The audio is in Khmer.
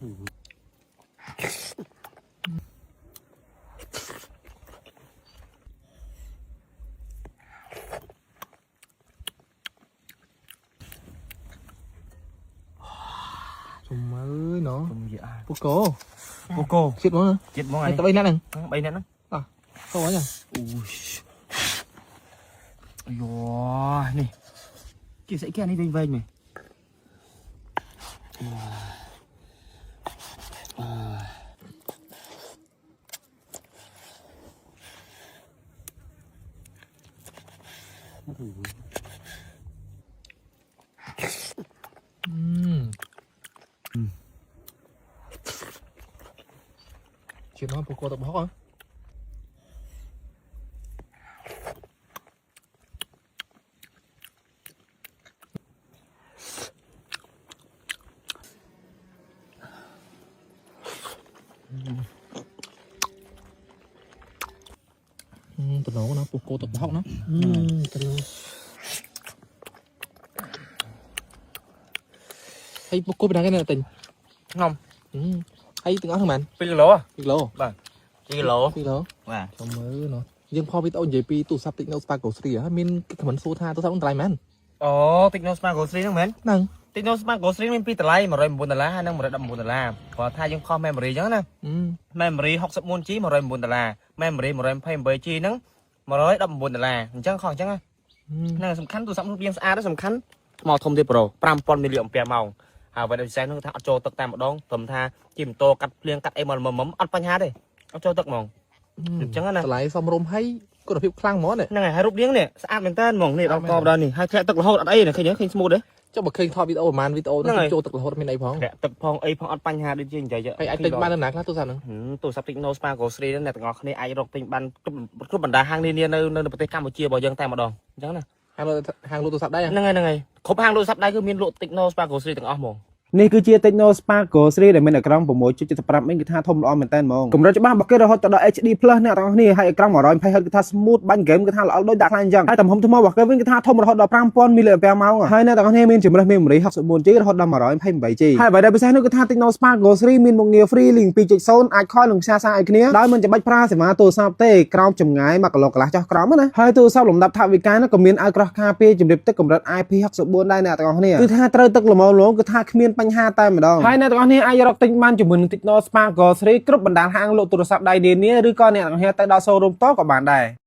Chùm ơi nó Poco chết nó chết món này này tao bay nát này bay nè nó không có nhỉ ui này chị sẽ kia này vênh vênh mày chuyện nó Poco tập hóc hả tụi nó Poco tập hóc nó hay Poco bên đây cái này tình không hay từng áo thằng bạn pin lỗ việc lỗ pin lỗ và trong mới nó nhưngพอ พี่ ต JP ទូរស័ព្ទ Techno Spark Go 3 ហ៎មានខមមិនសួរថាទូរស័ព្ទហ្នឹងតម្លៃមែន អូ Techno Spark Go 3ហ្នឹងមែន ហ្នឹង Techno Spark Go 3មានពីរតម្លៃ$109ហើយនិង$119គាត់ថាយើងខុស memory អញ្ចឹងណា memory 64G $109 memory 128G ហ្នឹង$119អញ្ចឹងខុសអញ្ចឹងហ្នឹងសំខាន់ទូរស័ព្ទនោះវាស្អាតសំខាន់ថ្មធំទៀត Pro 5000 mAh ម៉ោងហើយបើពិសេសហ្នឹងថាអត់ចូលទឹកតែម្ដងត្រឹមថាជិះម៉ូតូកាត់ភ្លៀងកាត់អីមកអត់បញ្ហាទេអត់ចូលទឹកហ្មងអញ្ចឹងណាតម្លៃសមរម្យហើយគុណភាពខ្លាំងហ្មងហ្នឹងហើយរូបរាងនេះស្អាតមែនតើហ្មងនេះដល់កបដល់នេះហើយធ្លាក់ទឹករហូតអត់អីឃើញស្មូតទេ ចុះបើឃើញថតវីដេអូប្រហែលវីដេអូហ្នឹងចូលទឹករហូតមានអីផងទឹកផងអីផងអត់បញ្ហាដូចជានិយាយហើយអាចទិញបាននៅណាខ្លះទូរស័ព្ទហ្នឹងទូរស័ព្ទ Techno Spark Go 3ហ្នឹងអ្នកទាំងអស់គ្នាអាចរកទិញបានគ្រប់បណ្ដាហាងនានានៅប្រទេសកម្ពុជារបស់យើងតែម្ដងអញ្ចឹងណាហាងលក់ទូរស័ព្ទដៃហ្នឹងហើយគ្រប់ហាងលក់ទូរស័ព្ទដៃគឺមានលក់ Techno Spark Go 3ទាំងអស់ហ្មង នេះគឺជា Techno Spark Go 3ដែលមានអេក្រង់ 6.75 អ៊ីនគឺថាធំល្អមែនតើហ្មងកម្រិតច្បាស់របស់គេរហូតដល់ HD+ អ្នកទាំងអស់គ្នាហើយអេក្រង់ 120Hz គឺថា smooth បាញ់ game គឺថាល្អដូចដាក់ខ្លាំងអញ្ចឹងហើយទំហំថ្មរបស់គេវិញគឺថាធំរហូតដល់ 5000 mAh ហើយអ្នកទាំងអស់គ្នាមានជម្រើស memory 64G រហូតដល់ 128G ហើយអ្វីដែលពិសេសនោះគឺថា Techno Spark Go 3មានមុខងារ Free Link 2.0 អាច call និងផ្សាយសារឲ្យគ្នាដោយមិនចាំបាច់ប្រើសេវាទូរស័ព្ទទេក្រោមចម្ងាយ1គីឡូកន្លះចុះក្រោមណាហើយទូរស័ព្ទលំដាប់ថវិកានោះក៏មានឲ្យក្រោះការពារជំរាបទឹកកម្រិត IP64 ដែរអ្នកទាំងអស់គ្នាគឺថាត្រូវទឹកល្មមគឺថាគ្មានបញ្ហាតែម្ដង ហើយអ្នកទាំងអស់គ្នាអាចរកទិញបានជាមួយនឹង Techno Spark Go 3 គ្រប់បណ្ដាហាងលក់ទូរស័ព្ទដៃនានាឬក៏អ្នកទាំងអស់គ្នាទៅដល់ showroom តក៏បានដែរ